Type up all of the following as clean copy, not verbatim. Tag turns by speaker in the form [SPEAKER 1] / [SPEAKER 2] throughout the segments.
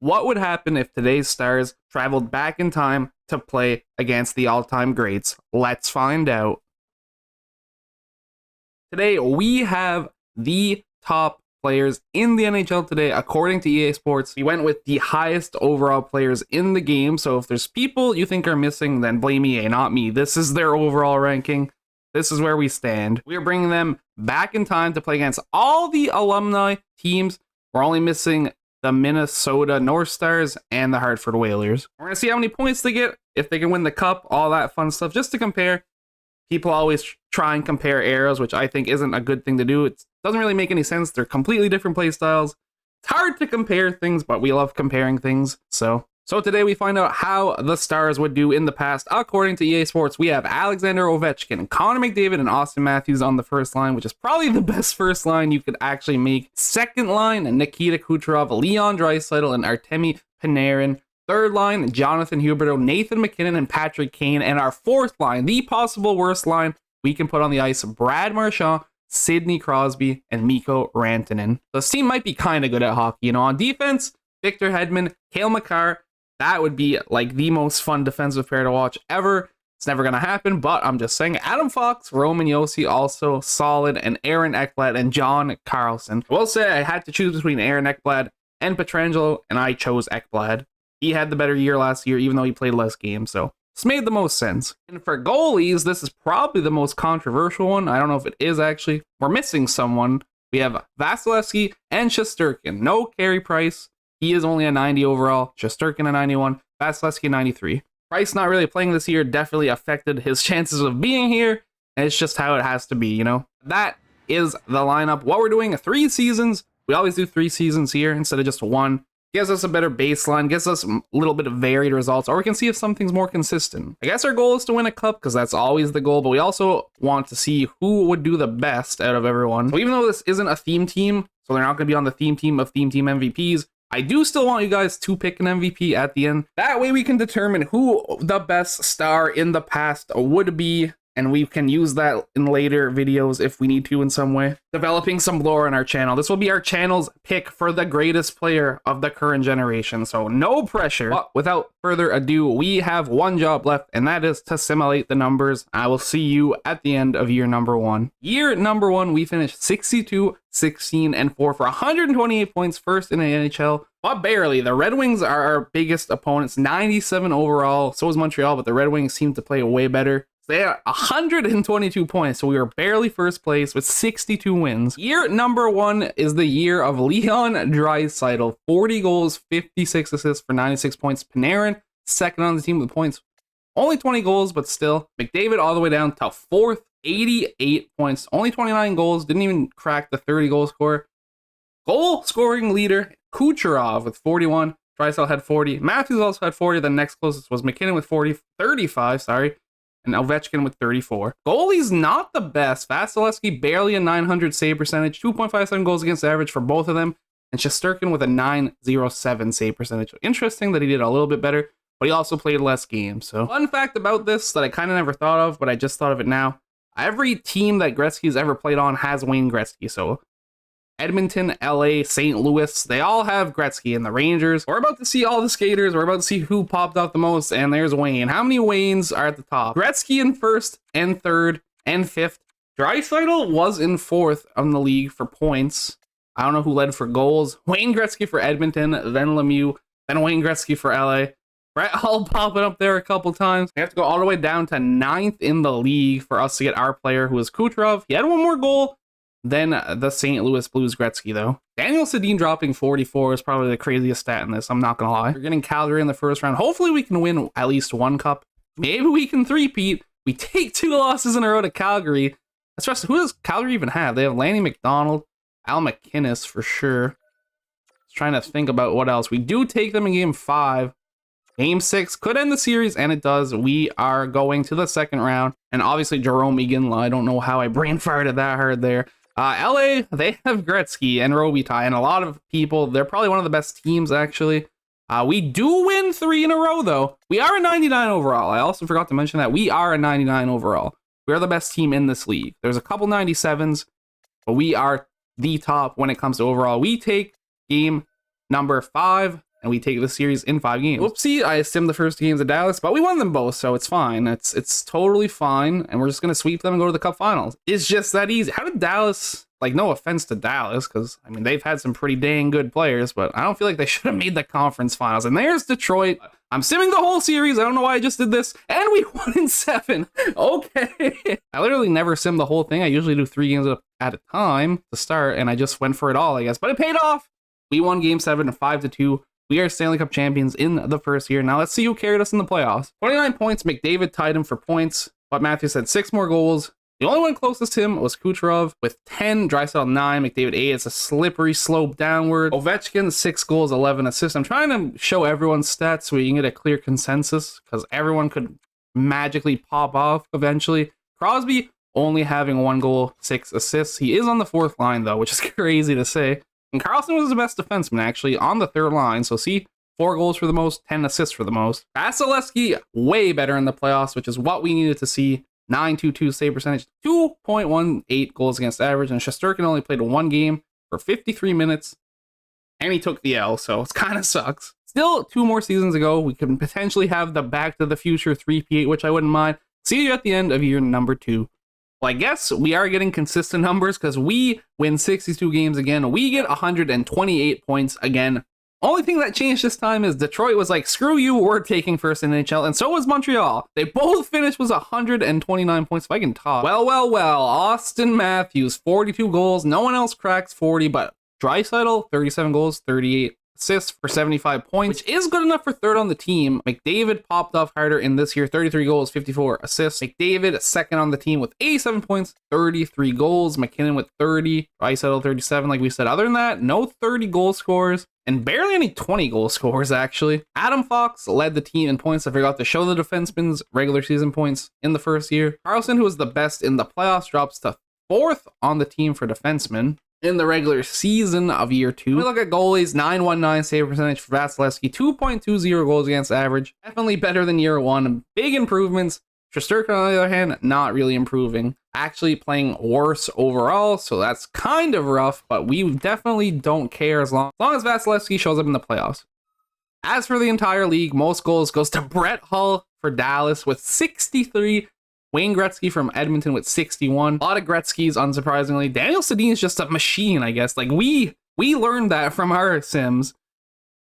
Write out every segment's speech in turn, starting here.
[SPEAKER 1] What would happen if today's stars traveled back in time to play against the all-time greats? Let's find out. Today, we have the top players in the NHL today, according to EA Sports. We went with the highest overall players in the game, so if there's people you think are missing, then blame EA, not me. This is their overall ranking. This is where we stand. We are bringing them back in time to play against all the alumni teams. We're only missing the Minnesota North Stars and the Hartford Whalers. We're going to see how many points they get, if they can win the cup, all that fun stuff, just to compare. People always try and compare eras, which I think isn't a good thing to do. It doesn't really make any sense. They're completely different play styles. It's hard to compare things, but we love comparing things. So today we find out how the Stars would do in the past. According to EA Sports, we have Alexander Ovechkin, Connor McDavid, and Austin Matthews on the first line, which is probably the best first line you could actually make. Second line, Nikita Kucherov, Leon Draisaitl, and Artemi Panarin. Third line, Jonathan Huberdeau, Nathan McKinnon, and Patrick Kane. And our fourth line, the possible worst line we can put on the ice, Brad Marchand, Sidney Crosby, and Mikko Rantanen. This team might be kind of good at hockey. You know, on defense, Victor Hedman, Cale Makar. That would be like the most fun defensive pair to watch ever. It's never going to happen, but I'm just saying. Adam Fox, Roman Josi, also solid, and Aaron Ekblad and John Carlson. I will say I had to choose between Aaron Ekblad and Pietrangelo, and I chose Ekblad. He had the better year last year, even though he played less games, so this made the most sense. And for goalies, this is probably the most controversial one. I don't know if it is actually. We're missing someone. We have Vasilevsky and Shesterkin. No Carey Price. He is only a 90 overall. Shesterkin a 91. Vasilevsky 93. Price not really playing this year definitely affected his chances of being here. And it's just how it has to be, you know? That is the lineup. What we're doing, 3 seasons. We always do 3 seasons here instead of just 1. Gives us a better baseline, gives us a little bit of varied results, or we can see if something's more consistent. I guess our goal is to win a cup, because that's always the goal, but we also want to see who would do the best out of everyone. So even though this isn't a theme team, so they're not going to be on the theme team of theme team MVPs, I do still want you guys to pick an MVP at the end. That way we can determine who the best star in the past would be, and we can use that in later videos if we need to in some way. Developing some lore on our channel. This will be our channel's pick for the greatest player of the current generation, so no pressure. But without further ado, we have one job left, and that is to simulate the numbers. I will see you at the end of year number 1. Year number 1, we finished 62, 16, and 4 for 128 points, first in the NHL, but barely. The Red Wings are our biggest opponents, 97 overall. So is Montreal, but the Red Wings seem to play way better. They are 122 points, so we were barely first place with 62 wins. Year number 1 is the year of Leon Draisaitl. 40 goals, 56 assists for 96 points. Panarin, second on the team with points. Only 20 goals, but still. McDavid all the way down to 4th, 88 points. Only 29 goals, didn't even crack the 30 goal score. Goal scoring leader, Kucherov with 41. Draisaitl had 40. Matthews also had 40. The next closest was McKinnon with 35, and Ovechkin with 34. Goalie's not the best. Vasilevsky barely a 900 save percentage, 2.57 goals against average for both of them, and Shesterkin with a 907 save percentage. Interesting that he did a little bit better, but he also played less games. So fun fact about this that I kind of never thought of, but I just thought of it now. Every team that Gretzky's ever played on has Wayne Gretzky. So Edmonton, LA, St. Louis, they all have Gretzky. And the Rangers, we're about to see all the skaters. We're about to see who popped out the most. And there's Wayne. How many Waynes are at the top? Gretzky in 1st and 3rd and 5th. Draisaitl was in 4th on the league for points. I don't know who led for goals. Wayne Gretzky for Edmonton, then Lemieux, then Wayne Gretzky for LA. Brett Hull popping up there a couple times. We have to go all the way down to 9th in the league for us to get our player, who was Kucherov. He had one more goal than the St. Louis Blues Gretzky, though. Daniel Sedin dropping 44 is probably the craziest stat in this, I'm not gonna lie. We're getting Calgary in the first round. Hopefully we can win at least 1 cup. Maybe we can three-peat. We take 2 losses in a row to Calgary. Especially, who does Calgary even have? They have Lanny McDonald, Al McInnes for sure. Just trying to think about what else. We do take them in game 5. Game 6 could end the series, and it does. We are going to the 2nd round. And obviously Jerome Iginla. I don't know how I brain farted that hard there. LA, they have Gretzky and Robitaille, and a lot of people, they're probably one of the best teams, actually. We do win 3 in a row, though. We are a 99 overall. I also forgot to mention that we are a 99 overall. We are the best team in this league. There's a couple 97s, but we are the top when it comes to overall. We take game number 5 and we take the series in 5 games. Whoopsie, I simmed the first games of Dallas, but we won them both, so it's fine. It's totally fine, and we're just going to sweep them and go to the Cup Finals. It's just that easy. How did Dallas, like, no offense to Dallas, because, I mean, they've had some pretty dang good players, but I don't feel like they should have made the conference finals. And there's Detroit. I'm simming the whole series. I don't know why I just did this. And we won in 7. Okay. I literally never sim the whole thing. I usually do 3 games at a time to start, and I just went for it all, I guess. But it paid off. We won Game 7 5-2. We are Stanley Cup champions in the first year. Now let's see who carried us in the playoffs. 29 points. McDavid tied him for points, but Matthews had 6 more goals. The only one closest to him was Kucherov with 10, Draisaitl 9, McDavid 8. It's a slippery slope downward. Ovechkin 6 goals, 11 assists. I'm trying to show everyone's stats so we can get a clear consensus because everyone could magically pop off eventually. Crosby only having 1 goal, 6 assists. He is on the 4th line though, which is crazy to say. And Carlson was the best defenseman actually on the 3rd line. So see, 4 goals for the most, 10 assists for the most. Vasilevsky way better in the playoffs, which is what we needed to see. 9.22 save percentage, 2.18 goals against average, and Shesterkin only played 1 game for 53 minutes, and he took the L, so it kind of sucks. Still, 2 more seasons ago, we could potentially have the Back to the Future 3P8, which I wouldn't mind. See you at the end of year number 2. Well, I guess we are getting consistent numbers because we win 62 games again. We get 128 points again. Only thing that changed this time is Detroit was like, screw you, we're taking first in NHL, and so was Montreal. They both finished with 129 points, if I can talk. Well, Austin Matthews, 42 goals. No one else cracks 40, but Draisaitl, 37 goals, 38 assists for 75 points, which is good enough for 3rd on the team. McDavid popped off harder in this year, 33 goals, 54 assists. McDavid, 2nd on the team with 87 points, 33 goals. McKinnon with 30, Draisaitl 37, like we said. Other than that, no 30 goal scorers. And barely any 20 goal scorers, actually. Adam Fox led the team in points. I forgot to show the defenseman's regular season points in the first year. Carlson, who was the best in the playoffs, drops to 4th on the team for defensemen in the regular season of year 2. We look at goalies, 9.19 save percentage for Vasilevsky, 2.20 goals against average. Definitely better than year 1. Big improvements. Shesterkin, on the other hand, not really improving. Actually playing worse overall, so that's kind of rough, but we definitely don't care as long as Vasilevsky shows up in the playoffs. As for the entire league, most goals goes to Brett Hull for Dallas with 63, Wayne Gretzky from Edmonton with 61. A lot of Gretzky's, unsurprisingly. Daniel Sedin's just a machine, I guess. Like, we learned that from our Sims,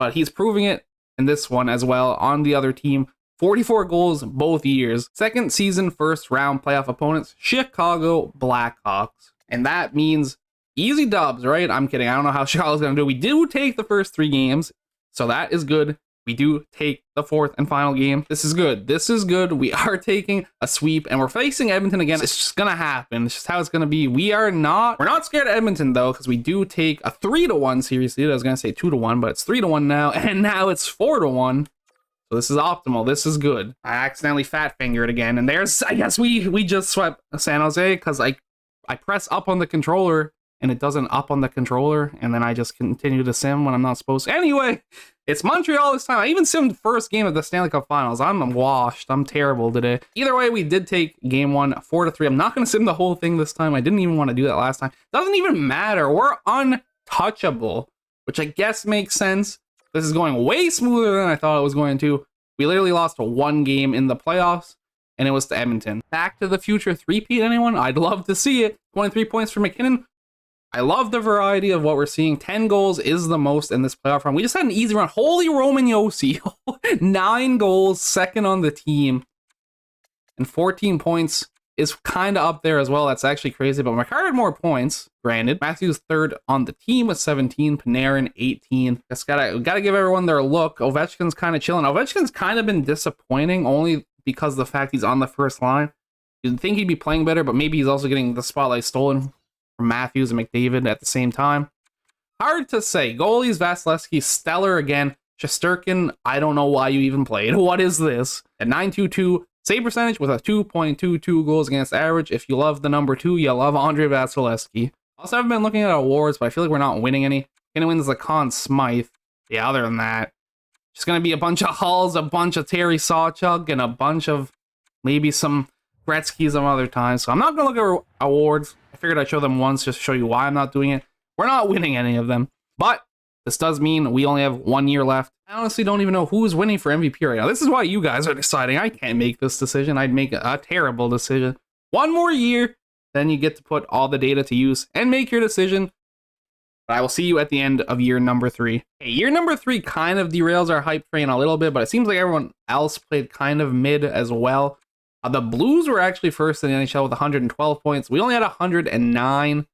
[SPEAKER 1] but he's proving it in this one as well on the other team. 44 goals both years. 2nd season, 1st round playoff opponents, Chicago Blackhawks. And that means easy dubs, right? I'm kidding. I don't know how Chicago's going to do. We do take the first 3 games, so that is good. We do take the 4th and final game. This is good. This is good. We are taking a sweep, and we're facing Edmonton again. It's just going to happen. It's just how it's going to be. We're not scared of Edmonton, though, because we do take a 3-1 series lead. I was going to say 2-1, but it's 3-1 now, and now it's 4-1. So this is optimal. This is good. I accidentally fat fingered again, and there's, I guess we just swept San Jose because I press up on the controller and it doesn't up on the controller, and then I just continue to sim when I'm not supposed to. Anyway, it's Montreal this time. I even simmed the first game of the Stanley Cup Finals. I'm washed. I'm terrible today. Either way, we did take game 1 4-3. I'm not going to sim the whole thing this time. I didn't even want to do that last time. Doesn't even matter. We're untouchable, which I guess makes sense. This is going way smoother than I thought it was going to. We literally lost 1 game in the playoffs, and it was to Edmonton. Back to the Future 3-peat, anyone? I'd love to see it. 23 points for McKinnon. I love the variety of what we're seeing. 10 goals is the most in this playoff run. We just had an easy run. Holy Roman Yossi. 9 goals, 2nd on the team. And 14 points is kind of up there as well. That's actually crazy. But McCarr had more points, granted. Matthews 3rd on the team with 17. Panarin 18. Just gotta give everyone their look. Ovechkin's kind of chilling. Ovechkin's kind of been disappointing only because of the fact he's on the first line. You'd think he'd be playing better, but maybe he's also getting the spotlight stolen from Matthews and McDavid at the same time. Hard to say. Goalies, Vasilevsky, stellar again. Shesterkin, I don't know why you even played. What is this? At 9.22 save percentage with a 2.22 goals against average. If you love the number 2, you love Andre Vasilevsky. Also, I've been looking at awards, but I feel like we're not winning any. Gonna win the Conn Smythe. Yeah, other than that, just gonna be a bunch of Hulls, a bunch of Terry Sawchuk, and a bunch of maybe some Gretzky some other time. So I'm not gonna look at awards. I figured I'd show them once just to show you why I'm not doing it. We're not winning any of them. But This does mean we only have 1 year left. I honestly don't even know who's winning for MVP right now. This is why you guys are deciding. I can't make this decision. I'd make a terrible decision. 1 more year, then you get to put all the data to use and make your decision. But I will see you at the end of year number 3. Hey, year number 3 kind of derails our hype train a little bit, but it seems like everyone else played kind of mid as well. The Blues were actually first in the NHL with 112 points. We only had 109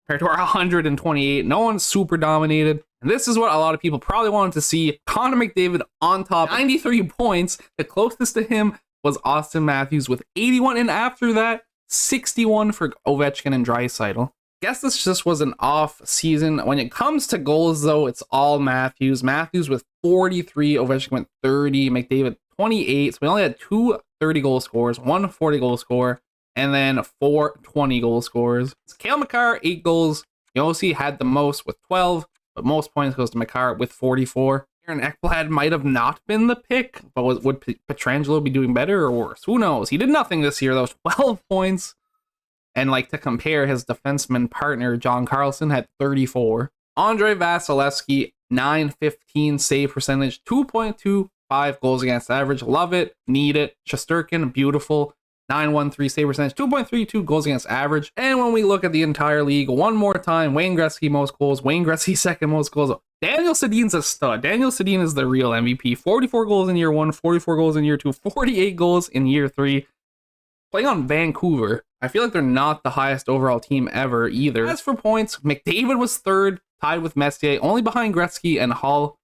[SPEAKER 1] compared to our 128. No one super dominated. And this is what a lot of people probably wanted to see. Connor McDavid on top, 93 points. The closest to him was Austin Matthews with 81. And after that, 61 for Ovechkin and Draisaitl. Guess this just was an off season. When it comes to goals, though, it's all Matthews. Matthews with 43, Ovechkin with 30, McDavid 28. So we only had 2 30-goal scorers, 1 40-goal scorer, and then 4 20-goal scorers. Cale Makar, 8 goals. Yossi had the most with 12, but most points goes to Makar with 44. Aaron Ekblad might have not been the pick, but would Pietrangelo be doing better or worse? Who knows? He did nothing this year, though. 12 points. And like to compare, his defenseman partner, John Carlson, had 34. Andrei Vasilevsky, 915 save percentage, 2.25 goals against average. Love it. Need it. Shesterkin, beautiful. 913 save percentage, 2.32 goals against average. And when we look at the entire league, one more time, Wayne Gretzky most goals, Wayne Gretzky second most goals. Daniel Sedin's a stud. Daniel Sedin is the real MVP. 44 goals in year 1, 44 goals in year 2, 48 goals in year 3. Playing on Vancouver, I feel like they're not the highest overall team ever either. As for points, McDavid was third, tied with Messier, only behind Gretzky and Hull.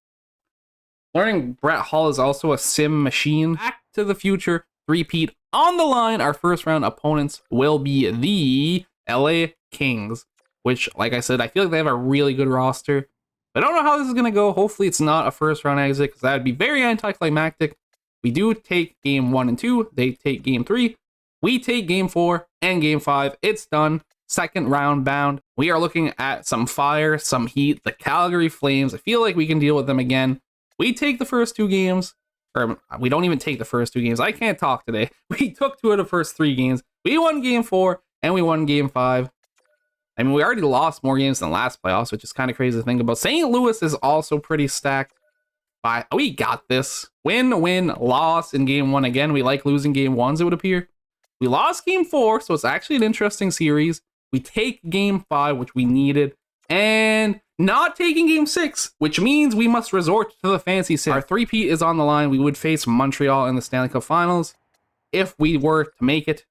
[SPEAKER 1] Learning Brett Hull is also a sim machine. Back to the future, repeat. On the line, our first round opponents will be the LA Kings, which, like I said, I feel like they have a really good roster. I don't know how this is going to go. Hopefully it's not a first round exit, because that would be very anticlimactic. We do take game 1 and 2. They take game 3. We take game 4 and game 5. It's done. Second round bound. We are looking at some fire, some heat. The Calgary Flames. I feel like we can deal with them again. We take the first 2 games. Or we don't even take the first 2 games. I can't talk today. We took 2 of the first 3 games. We won game 4 and we won game 5. I mean, we already lost more games than last playoffs, which is kind of crazy to think about. St. Louis is also pretty stacked. But we got this. Win, win, loss in game 1 again. We like losing game 1s, it would appear. We lost game 4, so it's actually an interesting series. We take game 5, which we needed, and not taking game 6, which means we must resort to the fancy sim. Our three-peat is on the line. We would face Montreal in the Stanley Cup Finals. If we were to make it,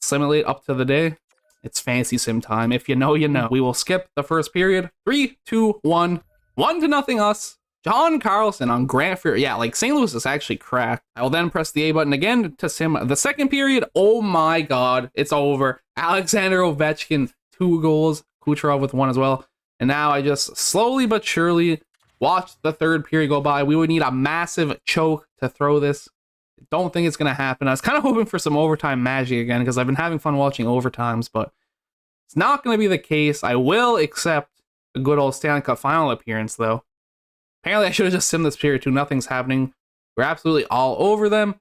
[SPEAKER 1] simulate up to the day, it's fancy sim time. If you know, you know. We will skip the first period. 3, 2, 1. 1-0 us. John Carlson on Grant Fuhr. Yeah, like St. Louis is actually cracked. I will then press the A button again to sim the second period. Oh my god, it's over. Alexander Ovechkin, 2 goals. Kucherov with 1 as well. And now I just slowly but surely watch the third period go by. We would need a massive choke to throw this. Don't think it's going to happen. I was kind of hoping for some overtime magic again, because I've been having fun watching overtimes, but it's not going to be the case. I will accept a good old Stanley Cup final appearance, though. Apparently, I should have just simmed this period 2. Nothing's happening. We're absolutely all over them.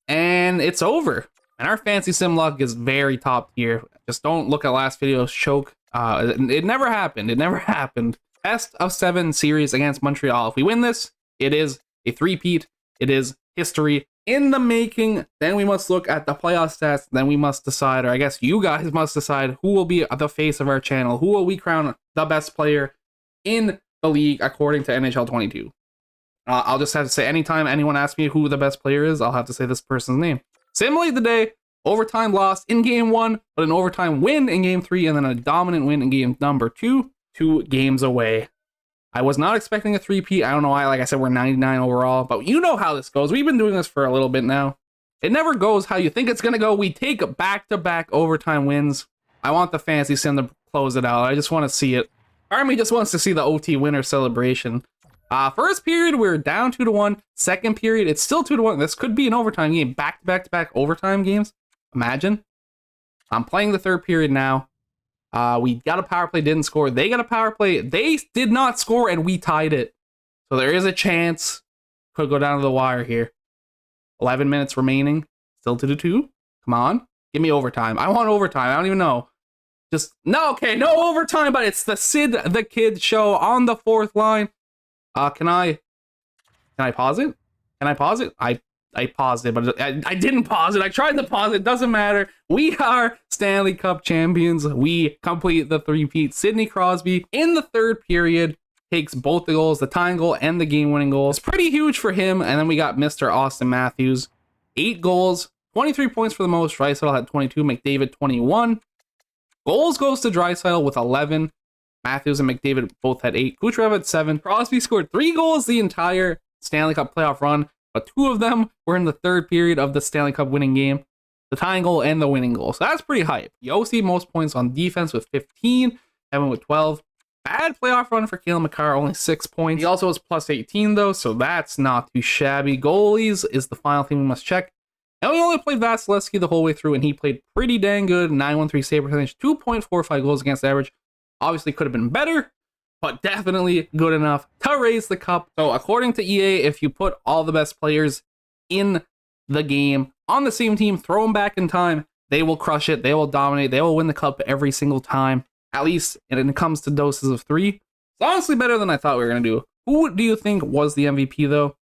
[SPEAKER 1] And it's over. And our fancy sim luck is very top tier. Just don't look at last video's choke. It never happened. It never happened. Best of 7 series against Montreal. If we win this, it is a three-peat. It is history in the making. Then we must look at the playoff stats. Then we must decide, or I guess you guys must decide, who will be the face of our channel. Who will we crown the best player in the league according to NHL 22. I'll just have to say, anytime anyone asks me who the best player is, I'll have to say this person's name. Simulate the day. Overtime loss in game 1, but an overtime win in game 3, and then a dominant win in game number 2. 2 games away. I was not expecting a three-peat. I don't know why. Like I said, we're 99 overall, but you know how this goes. We've been doing this for a little bit now. It never goes how you think it's going to go. We take back-to-back overtime wins. I want the fancy sim to close it out. I just want to see it. Army just wants to see the OT winner celebration. First period, we're down 2-1. Second period, it's still 2-1. This could be an overtime game. Back-to-back overtime games. Imagine. I'm playing the third period now. We got a power play, didn't score. They got a power play. They did not score, and we tied it. So there is a chance. Could go down to the wire here. 11 minutes remaining. Still 2-2. Come on. Give me overtime. I want overtime. I don't even know. Just no, okay, no overtime, but it's the Sid the Kid show on the 4th line. Can I pause it? Can I pause it? I paused it, but I didn't pause it. I tried to pause it. Doesn't matter. We are Stanley Cup champions. We complete the three-peat. Sidney Crosby in the 3rd period takes both the goals, the tying goal and the game-winning goal. It's pretty huge for him. And then we got Mr. Austin Matthews, 8 goals, 23 points for the most. Draisaitl had 22, McDavid 21. Goals goes to Draisaitl with 11. Matthews and McDavid both had 8. Kucherov had 7. Crosby scored 3 goals the entire Stanley Cup playoff run, but 2 of them were in the 3rd period of the Stanley Cup winning game, the tying goal and the winning goal. So that's pretty hype. Yossi most points on defense with 15, Evan with 12. Bad playoff run for Cale Makar, only 6 points. He also has plus 18 though, so that's not too shabby. Goalies is the final thing we must check. And we only played Vasilevsky the whole way through, and he played pretty dang good. 913 save percentage, 2.45 goals against average. Obviously could have been better, but definitely good enough to raise the cup. So according to EA, if you put all the best players in the game on the same team, throw them back in time, they will crush it. They will dominate. They will win the cup every single time, at least when it comes to doses of 3. It's honestly better than I thought we were going to do. Who do you think was the MVP though?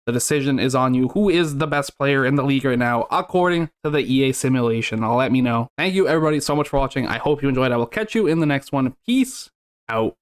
[SPEAKER 1] The decision is on you. Who is the best player in the league right now, according to the EA simulation? Let me know. Thank you everybody so much for watching. I hope you enjoyed. I will catch you in the next one. Peace out.